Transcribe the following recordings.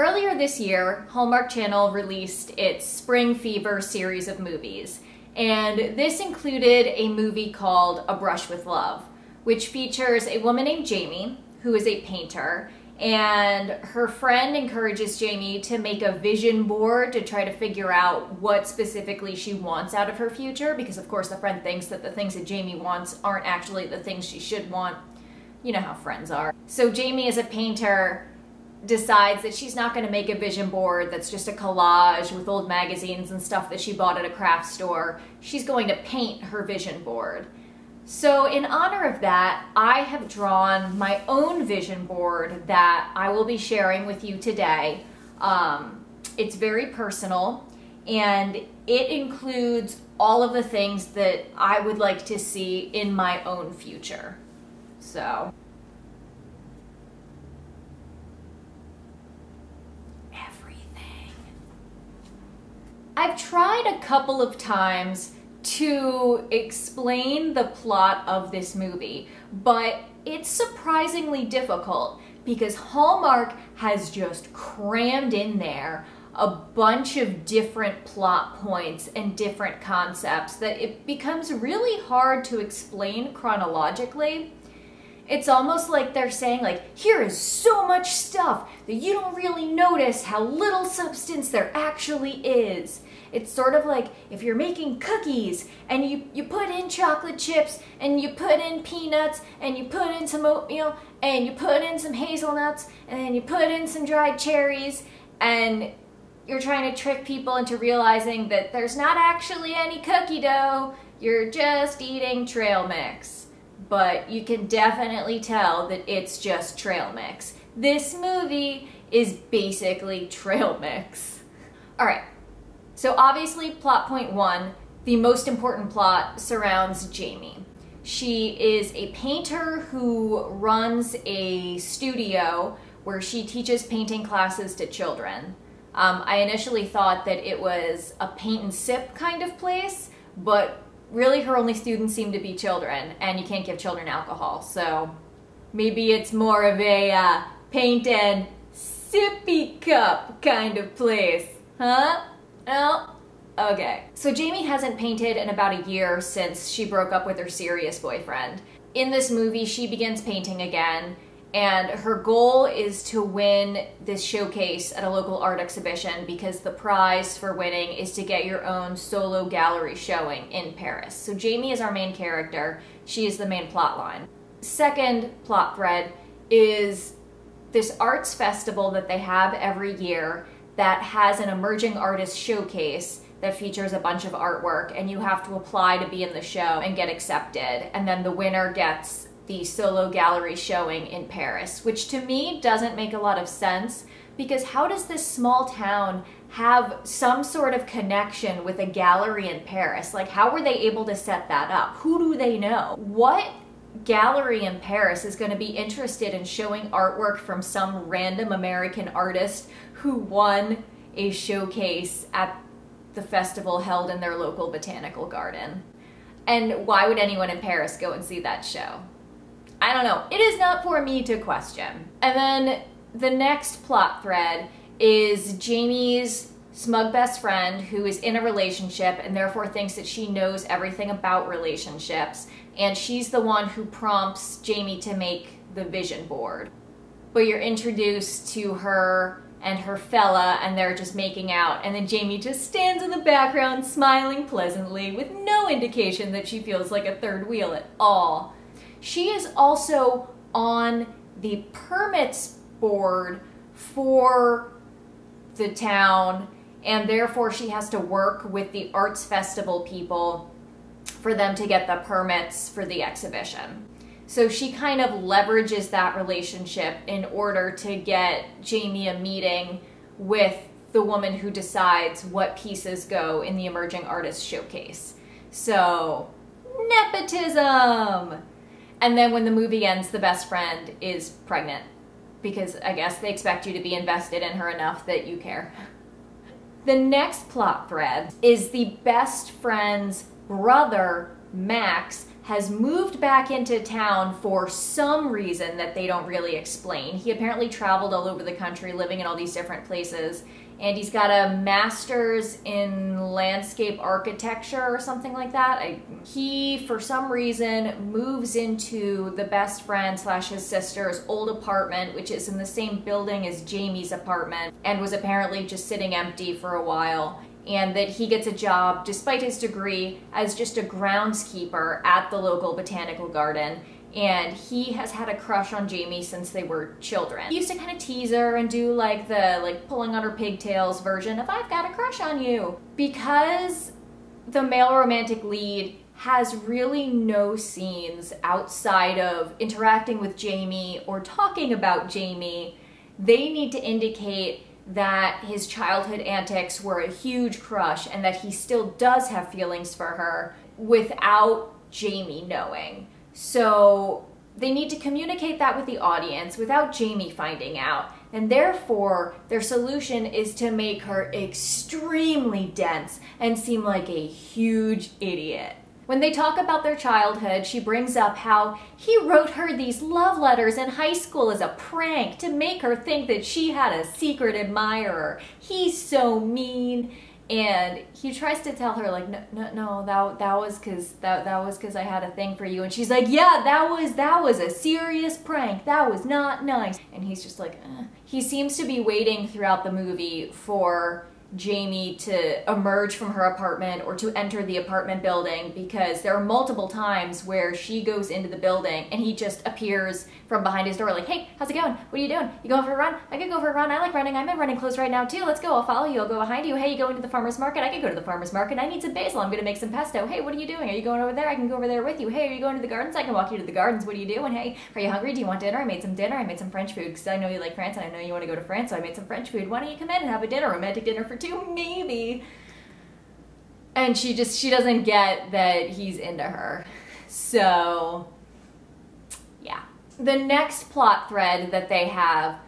Earlier this year, Hallmark Channel released its Spring Fever series of movies, and this included a movie called A Brush with Love, which features a woman named Jamie, who is a painter, and her friend encourages Jamie to make a vision board to try to figure out what specifically she wants out of her future, because of course the friend thinks that the things that Jamie wants aren't actually the things she should want. You know how friends are. So Jamie, as a painter, decides that she's not going to make a vision board that's just a collage with old magazines and stuff that she bought at a craft store. She's going to paint her vision board. So in honor of that, I have drawn my own vision board that I will be sharing with you today. It's very personal, and it includes all of the things that I would like to see in my own future. So I've tried a couple of times to explain the plot of this movie, but it's surprisingly difficult because Hallmark has just crammed in there a bunch of different plot points and different concepts that it becomes really hard to explain chronologically. It's almost like they're saying, like, here is so much stuff that you don't really notice how little substance there actually is. It's sort of like if you're making cookies and you put in chocolate chips and you put in peanuts and you put in some oatmeal and you put in some hazelnuts and then you put in some dried cherries, and you're trying to trick people into realizing that there's not actually any cookie dough, you're just eating trail mix. But you can definitely tell that it's just trail mix. This movie is basically trail mix. All right, so obviously plot point one, the most important plot surrounds Jamie. She is a painter who runs a studio where she teaches painting classes to children. I initially thought that it was a paint and sip kind of place, but really her only students seem to be children, and you can't give children alcohol, so maybe it's more of a paint and sippy cup kind of place, huh? No? Okay. So Jamie hasn't painted in about a year since she broke up with her serious boyfriend. In this movie, she begins painting again, and her goal is to win this showcase at a local art exhibition because the prize for winning is to get your own solo gallery showing in Paris. So Jamie is our main character. She is the main plot line. Second plot thread is this arts festival that they have every year that has an emerging artist showcase that features a bunch of artwork, and you have to apply to be in the show and get accepted, and then the winner gets the solo gallery showing in Paris, which to me doesn't make a lot of sense, because how does this small town have some sort of connection with a gallery in Paris? Like, how were they able to set that up? Who do they know? What gallery in Paris is going to be interested in showing artwork from some random American artist who won a showcase at the festival held in their local botanical garden? And why would anyone in Paris go and see that show? I don't know. It is not for me to question. And then the next plot thread is Jamie's smug best friend who is in a relationship and therefore thinks that she knows everything about relationships, and she's the one who prompts Jamie to make the vision board. But you're introduced to her and her fella, and they're just making out, and then Jamie just stands in the background smiling pleasantly with no indication that she feels like a third wheel at all. She is also on the permits board for the town, and therefore she has to work with the arts festival people for them to get the permits for the exhibition. So she kind of leverages that relationship in order to get Jamie a meeting with the woman who decides what pieces go in the Emerging Artist Showcase. So, nepotism! And then when the movie ends, the best friend is pregnant, because I guess they expect you to be invested in her enough that you care. The next plot thread is the best friend's brother, Max, has moved back into town for some reason that they don't really explain. He apparently traveled all over the country, living in all these different places, and he's got a master's in landscape architecture or something like that. He, for some reason, moves into the best friend / his sister's old apartment, which is in the same building as Jamie's apartment, and was apparently just sitting empty for a while. And that he gets a job, despite his degree, as just a groundskeeper at the local botanical garden. And he has had a crush on Jamie since they were children. He used to kind of tease her and do like the pulling on her pigtails version of "I've got a crush on you." Because the male romantic lead has really no scenes outside of interacting with Jamie or talking about Jamie, they need to indicate that his childhood antics were a huge crush and that he still does have feelings for her without Jamie knowing. So they need to communicate that with the audience without Jamie finding out. And therefore, their solution is to make her extremely dense and seem like a huge idiot. When they talk about their childhood, she brings up how he wrote her these love letters in high school as a prank to make her think that she had a secret admirer. He's so mean. And he tries to tell her, like, no, that was because I had a thing for you. And she's like, yeah, that was a serious prank. That was not nice. And he's just like, eh. He seems to be waiting throughout the movie for Jamie to emerge from her apartment or to enter the apartment building, because there are multiple times where she goes into the building and he just appears from behind his door like, hey, how's it going? What are you doing? You going for a run? I could go for a run. I like running. I'm in running clothes right now too. Let's go. I'll follow you. I'll go behind you. Hey, you going to the farmer's market? I could go to the farmer's market. I need some basil. I'm going to make some pesto. Hey, what are you doing? Are you going over there? I can go over there with you. Hey, are you going to the gardens? I can walk you to the gardens. What are you doing? Hey, are you hungry? Do you want dinner? I made some dinner. I made some French food because I know you like France and I know you want to go to France, so I made some French food. Why don't you come in and have a dinner? Romantic dinner for two? Maybe. And she doesn't get that he's into her. So, yeah. The next plot thread that they have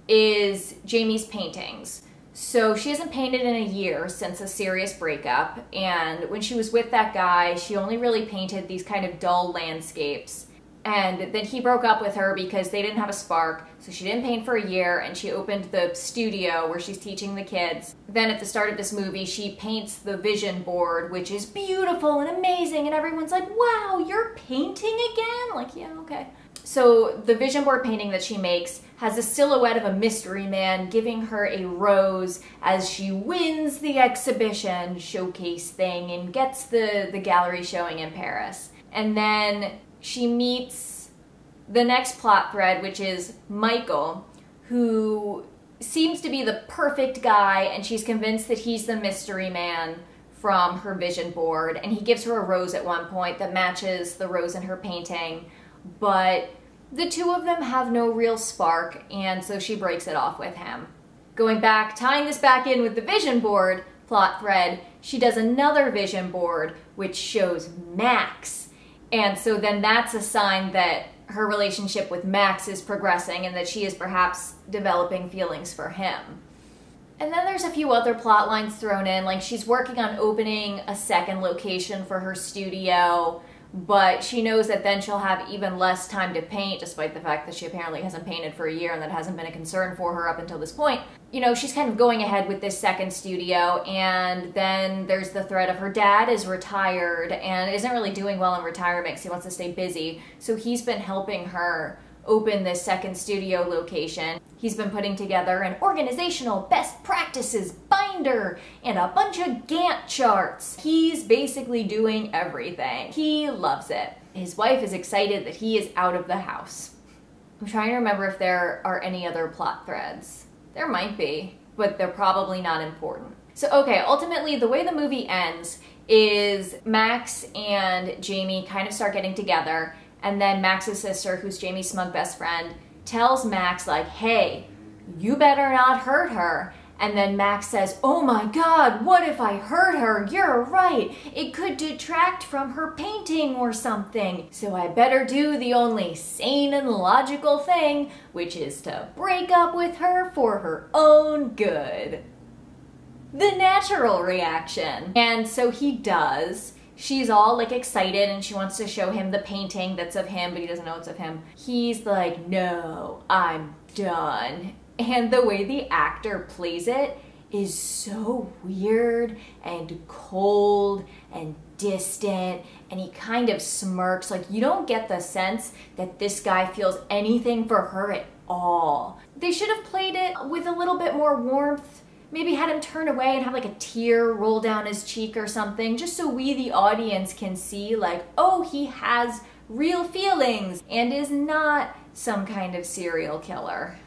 is Jamie's paintings. So she hasn't painted in a year since a serious breakup, and when she was with that guy, she only really painted these kind of dull landscapes. And then he broke up with her because they didn't have a spark, so she didn't paint for a year, and she opened the studio where she's teaching the kids. Then at the start of this movie, she paints the vision board, which is beautiful and amazing, and everyone's like, wow, you're painting again? Like, yeah, okay. So the vision board painting that she makes has a silhouette of a mystery man giving her a rose as she wins the exhibition showcase thing and gets the gallery showing in Paris. And then she meets the next plot thread, which is Michael, who seems to be the perfect guy, and she's convinced that he's the mystery man from her vision board. And he gives her a rose at one point that matches the rose in her painting, but the two of them have no real spark, and so she breaks it off with him. Going back, tying this back in with the vision board plot thread, she does another vision board which shows Max. And so then that's a sign that her relationship with Max is progressing and that she is perhaps developing feelings for him. And then there's a few other plot lines thrown in, like she's working on opening a second location for her studio, but she knows that then she'll have even less time to paint, despite the fact that she apparently hasn't painted for a year and that hasn't been a concern for her up until this point. You know, she's kind of going ahead with this second studio, and then there's the thread of her dad is retired and isn't really doing well in retirement because he wants to stay busy, so he's been helping her open this second studio location. He's been putting together an organizational best practices binder and a bunch of Gantt charts. He's basically doing everything. He loves it. His wife is excited that he is out of the house. I'm trying to remember if there are any other plot threads. There might be, but they're probably not important. So okay, ultimately the way the movie ends is Max and Jamie kind of start getting together, and then Max's sister, who's Jamie's smug best friend, tells Max, like, hey, you better not hurt her. And then Max says, oh my God, what if I hurt her? You're right. It could detract from her painting or something. So I better do the only sane and logical thing, which is to break up with her for her own good. The natural reaction. And so he does. she's all like excited and she wants to show him the painting that's of him, but he doesn't know it's of him. He's like, no, I'm done. And the way the actor plays it is so weird and cold and distant, and he kind of smirks. Like, you don't get the sense that this guy feels anything for her at all. They should have played it with a little bit more warmth. Maybe had him turn away and have like a tear roll down his cheek or something, just so we, the audience, can see like, oh, he has real feelings and is not some kind of serial killer.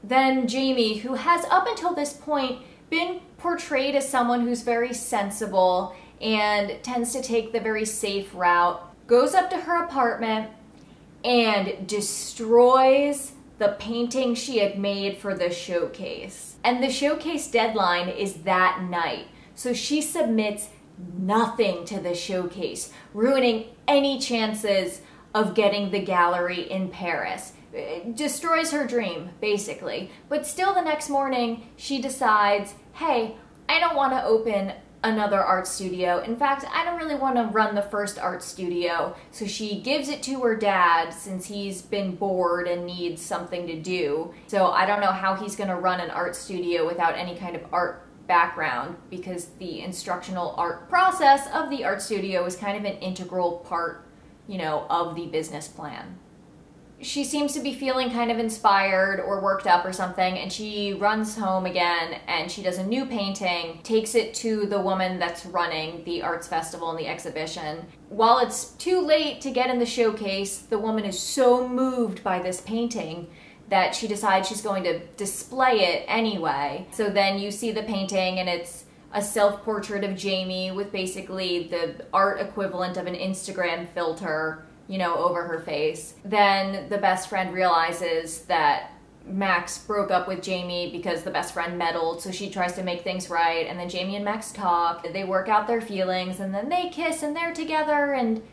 Then Jamie, who has up until this point been portrayed as someone who's very sensible and tends to take the very safe route, goes up to her apartment and destroys the painting she had made for the showcase. And the showcase deadline is that night. So she submits nothing to the showcase, ruining any chances of getting the gallery in Paris. It destroys her dream, basically. But still the next morning, she decides, hey, I don't want to open another art studio. In fact, I don't really want to run the first art studio. So she gives it to her dad since he's been bored and needs something to do. So I don't know how he's going to run an art studio without any kind of art background, because the instructional art process of the art studio is kind of an integral part, you know, of the business plan. She seems to be feeling kind of inspired or worked up or something, and she runs home again and she does a new painting, takes it to the woman that's running the arts festival and the exhibition. While it's too late to get in the showcase, the woman is so moved by this painting that she decides she's going to display it anyway. So then you see the painting and it's a self-portrait of Jamie with basically the art equivalent of an Instagram filter, you know, over her face. Then the best friend realizes that Max broke up with Jamie because the best friend meddled, so she tries to make things right, and then Jamie and Max talk, they work out their feelings, and then they kiss and they're together, and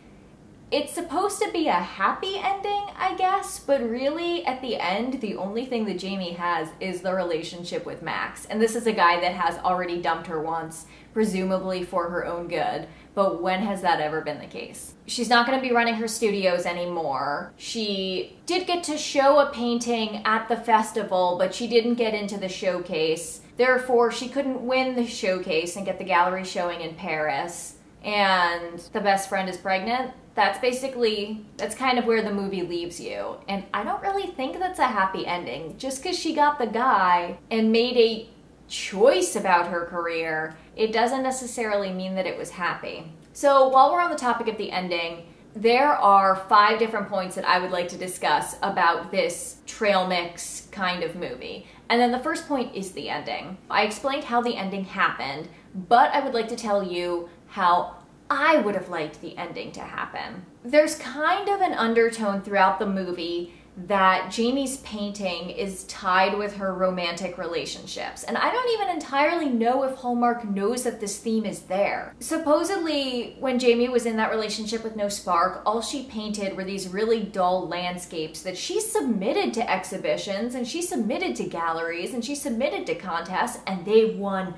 it's supposed to be a happy ending, I guess, but really at the end, the only thing that Jamie has is the relationship with Max. And this is a guy that has already dumped her once, presumably for her own good. But when has that ever been the case? She's not going to be running her studios anymore. She did get to show a painting at the festival, but she didn't get into the showcase. Therefore, she couldn't win the showcase and get the gallery showing in Paris. And the best friend is pregnant. That's kind of where the movie leaves you. And I don't really think that's a happy ending. Just because she got the guy and made a choice about her career, it doesn't necessarily mean that it was happy. So while we're on the topic of the ending, there are 5 different points that I would like to discuss about this trail mix kind of movie. And then the first point is the ending. I explained how the ending happened, but I would like to tell you how I would have liked the ending to happen. There's kind of an undertone throughout the movie that Jamie's painting is tied with her romantic relationships. And I don't even entirely know if Hallmark knows that this theme is there. Supposedly, when Jamie was in that relationship with no spark, all she painted were these really dull landscapes that she submitted to exhibitions, and she submitted to galleries, and she submitted to contests, and they won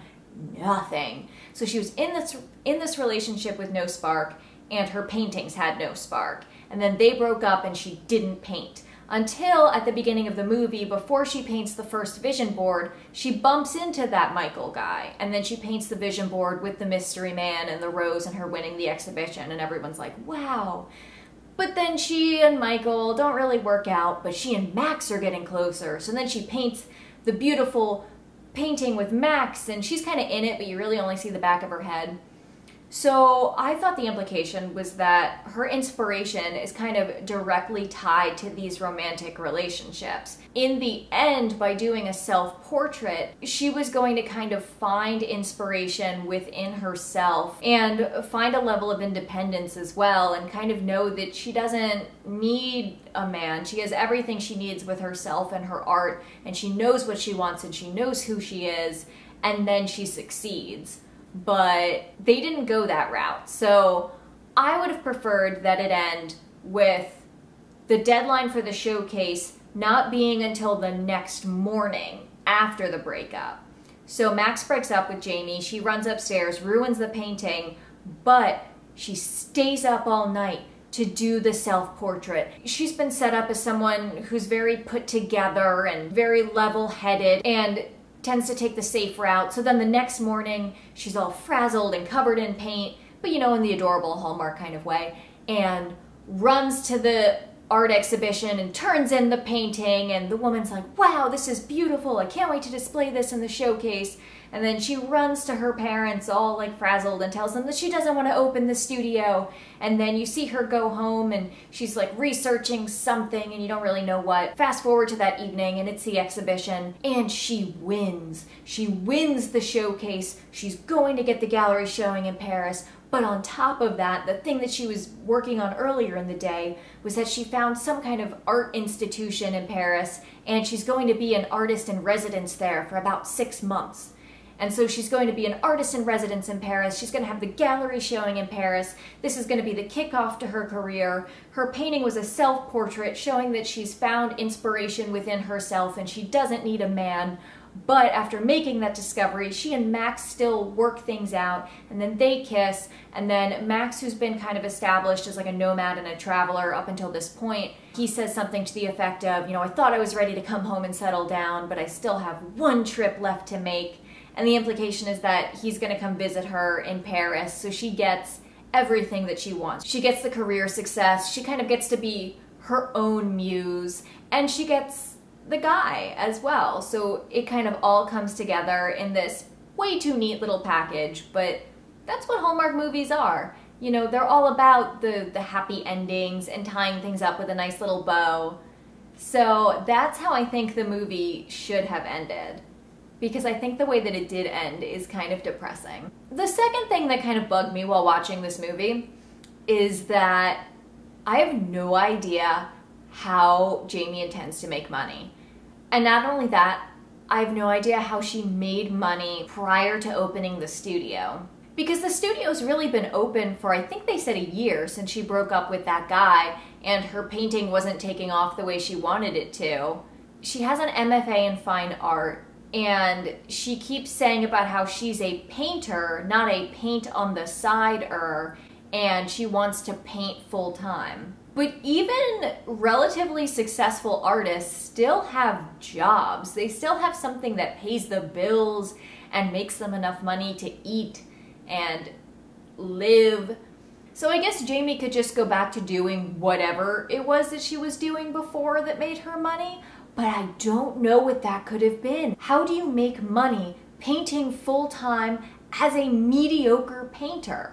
nothing. So she was in this relationship with no spark, and her paintings had no spark. And then they broke up and she didn't paint. Until at the beginning of the movie, before she paints the first vision board, she bumps into that Michael guy. And then she paints the vision board with the mystery man and the rose and her winning the exhibition. And everyone's like, wow. But then she and Michael don't really work out, but she and Max are getting closer. So then she paints the beautiful painting with Max, and she's kind of in it, but you really only see the back of her head. So I thought the implication was that her inspiration is kind of directly tied to these romantic relationships. In the end, by doing a self-portrait, she was going to kind of find inspiration within herself and find a level of independence as well, and kind of know that she doesn't need a man. She has everything she needs with herself and her art, and she knows what she wants and she knows who she is, and then she succeeds. But they didn't go that route. So I would have preferred that it end with the deadline for the showcase not being until the next morning after the breakup. So Max breaks up with Jamie, she runs upstairs, ruins the painting, but she stays up all night to do the self-portrait. She's been set up as someone who's very put together and very level-headed and tends to take the safe route. So then the next morning, she's all frazzled and covered in paint, but you know, in the adorable Hallmark kind of way, and runs to the art exhibition and turns in the painting, and the woman's like, wow, this is beautiful, I can't wait to display this in the showcase. And then she runs to her parents all like frazzled and tells them that she doesn't want to open the studio. And then you see her go home and she's like researching something and you don't really know what. Fast forward to that evening and it's the exhibition and she wins. She wins the showcase. She's going to get the gallery showing in Paris. But on top of that, the thing that she was working on earlier in the day was that she found some kind of art institution in Paris and she's going to be an artist in residence there for about 6 months. And so she's going to be an artist in residence in Paris. She's going to have the gallery showing in Paris. This is going to be the kickoff to her career. Her painting was a self-portrait showing that she's found inspiration within herself and she doesn't need a man. But after making that discovery, she and Max still work things out, and then they kiss, and then Max, who's been kind of established as like a nomad and a traveler up until this point, he says something to the effect of, you know, I thought I was ready to come home and settle down, but I still have one trip left to make. And the implication is that he's going to come visit her in Paris, so she gets everything that she wants. She gets the career success, she kind of gets to be her own muse, and she gets the guy as well. So it kind of all comes together in this way too neat little package, but that's what Hallmark movies are. You know, they're all about the happy endings and tying things up with a nice little bow. So that's how I think the movie should have ended, because I think the way that it did end is kind of depressing. The second thing that kind of bugged me while watching this movie is that I have no idea how Jamie intends to make money. And not only that, I have no idea how she made money prior to opening the studio. Because the studio's really been open for, I think they said, a year since she broke up with that guy and her painting wasn't taking off the way she wanted it to. She has an MFA in fine art, and she keeps saying about how she's a painter, not a paint on the side-er, and she wants to paint full-time. But even relatively successful artists still have jobs. They still have something that pays the bills and makes them enough money to eat and live. So I guess Jamie could just go back to doing whatever it was that she was doing before that made her money, but I don't know what that could have been. How do you make money painting full-time as a mediocre painter?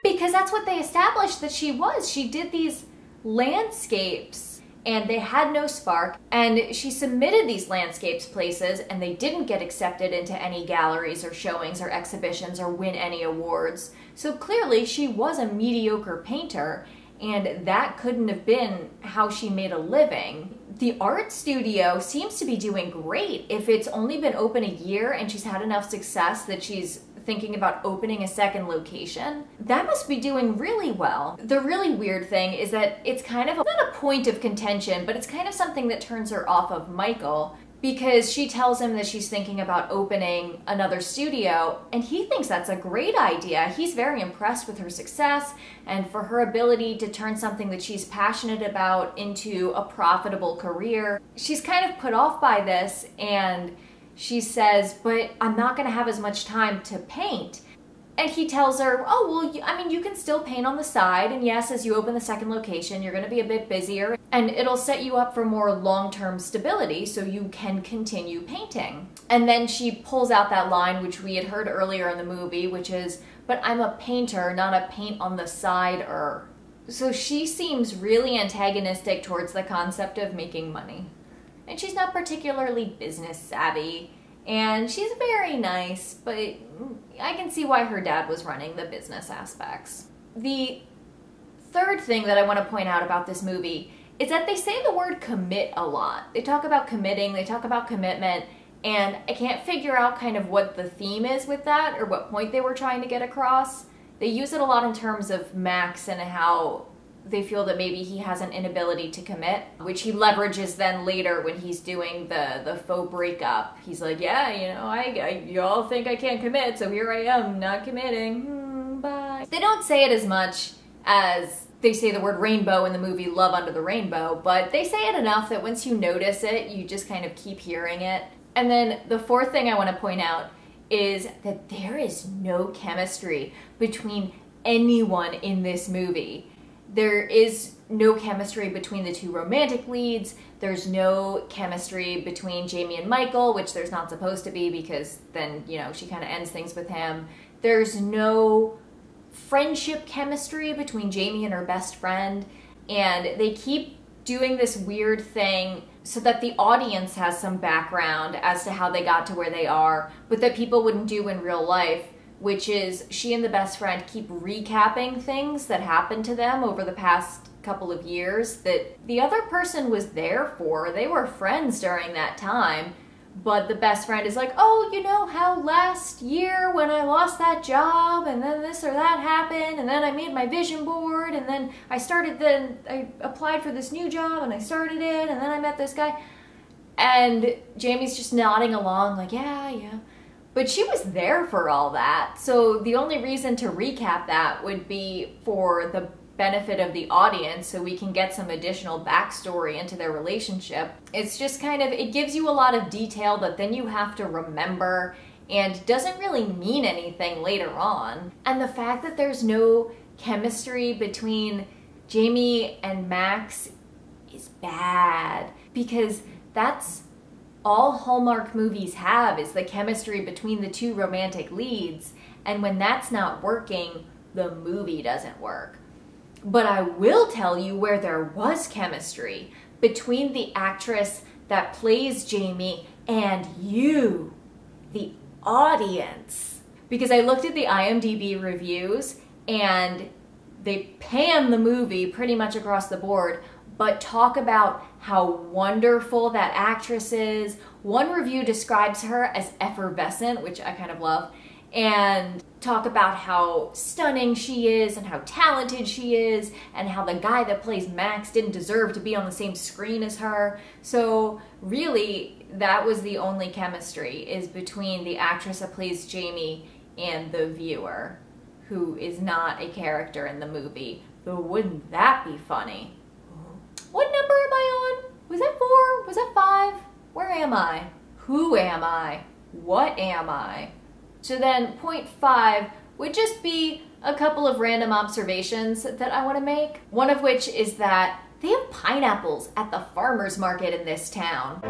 Because that's what they established that she was. She did these landscapes and they had no spark, and she submitted these landscapes places and they didn't get accepted into any galleries or showings or exhibitions or win any awards. So clearly she was a mediocre painter, and that couldn't have been how she made a living. The art studio seems to be doing great. If it's only been open a year and she's had enough success that she's thinking about opening a second location, that must be doing really well. The really weird thing is that it's kind of not a point of contention, but it's kind of something that turns her off of Michael, because she tells him that she's thinking about opening another studio, and he thinks that's a great idea. He's very impressed with her success and for her ability to turn something that she's passionate about into a profitable career. She's kind of put off by this, and she says, but I'm not going to have as much time to paint. And he tells her, oh, well, I mean, you can still paint on the side, and yes, as you open the second location, you're going to be a bit busier, and it'll set you up for more long-term stability so you can continue painting. And then she pulls out that line, which we had heard earlier in the movie, which is, but I'm a painter, not a paint on the side-er. So she seems really antagonistic towards the concept of making money. And she's not particularly business savvy, and she's very nice, but I can see why her dad was running the business aspects. The third thing that I want to point out about this movie is that they say the word commit a lot. They talk about committing, they talk about commitment, and I can't figure out kind of what the theme is with that or what point they were trying to get across. They use it a lot in terms of Max and how they feel that maybe he has an inability to commit, which he leverages then later when he's doing the faux breakup. He's like, yeah, you know, y'all think I can't commit, so here I am, not committing. Bye. They don't say it as much as they say the word rainbow in the movie Love Under the Rainbow, but they say it enough that once you notice it, you just kind of keep hearing it. And then the fourth thing I want to point out is that there is no chemistry between anyone in this movie. There is no chemistry between the two romantic leads. There's no chemistry between Jamie and Michael, which there's not supposed to be because then, you know, she kind of ends things with him. There's no friendship chemistry between Jamie and her best friend. And they keep doing this weird thing so that the audience has some background as to how they got to where they are, but that people wouldn't do in real life, which is she and the best friend keep recapping things that happened to them over the past couple of years that the other person was there for. They were friends during that time, but the best friend is like, oh, you know how last year when I lost that job and then this or that happened and then I made my vision board and then I applied for this new job and I started it and then I met this guy. And Jamie's just nodding along like, yeah. But she was there for all that. So the only reason to recap that would be for the benefit of the audience so we can get some additional backstory into their relationship. It's just kind of, it gives you a lot of detail that then you have to remember and doesn't really mean anything later on. And the fact that there's no chemistry between Jamie and Max is bad because that's all Hallmark movies have is the chemistry between the two romantic leads. And when that's not working, the movie doesn't work. But I will tell you where there was chemistry between the actress that plays Jamie and you, the audience. Because I looked at the IMDb reviews and they pan the movie pretty much across the board, but talk about how wonderful that actress is. One review describes her as effervescent, which I kind of love, and talk about how stunning she is and how talented she is and how the guy that plays Max didn't deserve to be on the same screen as her. So really, that was the only chemistry, is between the actress that plays Jamie and the viewer, who is not a character in the movie. But wouldn't that be funny? What number am I on? Was that 4? Was that 5? Where am I? Who am I? What am I? So then point 5 would just be a couple of random observations that I want to make. One of which is that they have pineapples at the farmer's market in this town.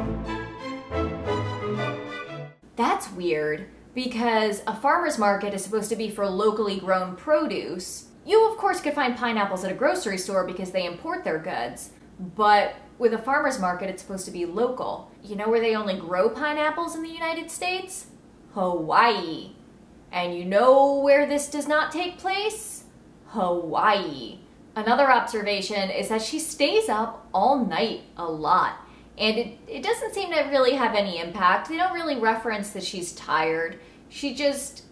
That's weird because a farmer's market is supposed to be for locally grown produce. You of course could find pineapples at a grocery store because they import their goods, but with a farmer's market it's supposed to be local. You know where they only grow pineapples in the United States? Hawaii. And you know where this does not take place? Hawaii. Another observation is that she stays up all night a lot. And it doesn't seem to really have any impact. They don't really reference that she's tired. She just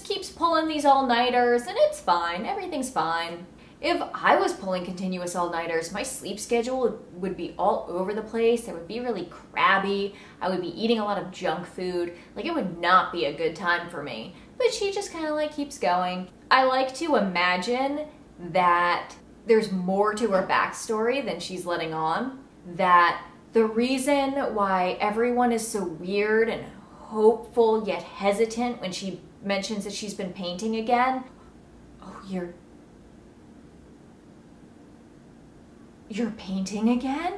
keeps pulling these all-nighters and it's fine. Everything's fine. If I was pulling continuous all-nighters, my sleep schedule would be all over the place. It would be really crabby. I would be eating a lot of junk food. Like, it would not be a good time for me. But she just kind of like keeps going. I like to imagine that there's more to her backstory than she's letting on. That the reason why everyone is so weird and hopeful yet hesitant when she mentions that she's been painting again. Oh, You're painting again?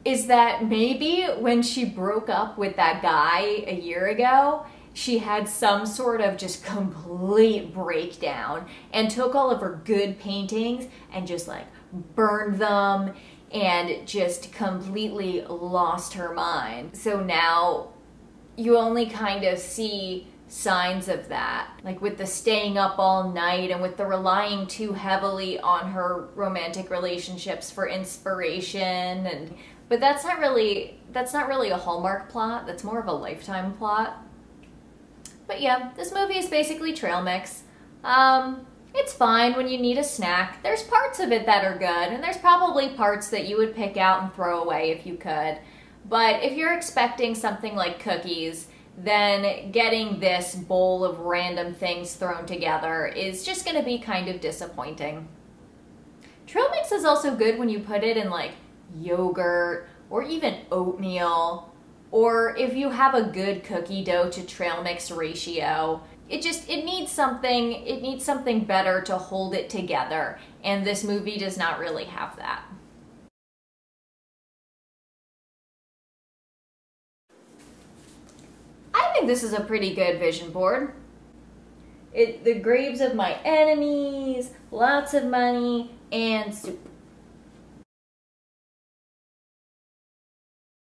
Is that maybe when she broke up with that guy a year ago, she had some sort of just complete breakdown and took all of her good paintings and just like burned them and just completely lost her mind. So now you only kind of see signs of that, like with the staying up all night and with the relying too heavily on her romantic relationships for inspiration. But that's not really a Hallmark plot. That's more of a Lifetime plot. But yeah, this movie is basically trail mix. It's fine when you need a snack. There's parts of it that are good, and there's probably parts that you would pick out and throw away if you could. But if you're expecting something like cookies, then getting this bowl of random things thrown together is just going to be kind of disappointing. Trail mix is also good when you put it in like yogurt or even oatmeal, or if you have a good cookie dough to trail mix ratio. It needs something better to hold it together, and this movie does not really have that. I think this is a pretty good vision board. The graves of my enemies, lots of money, and soup.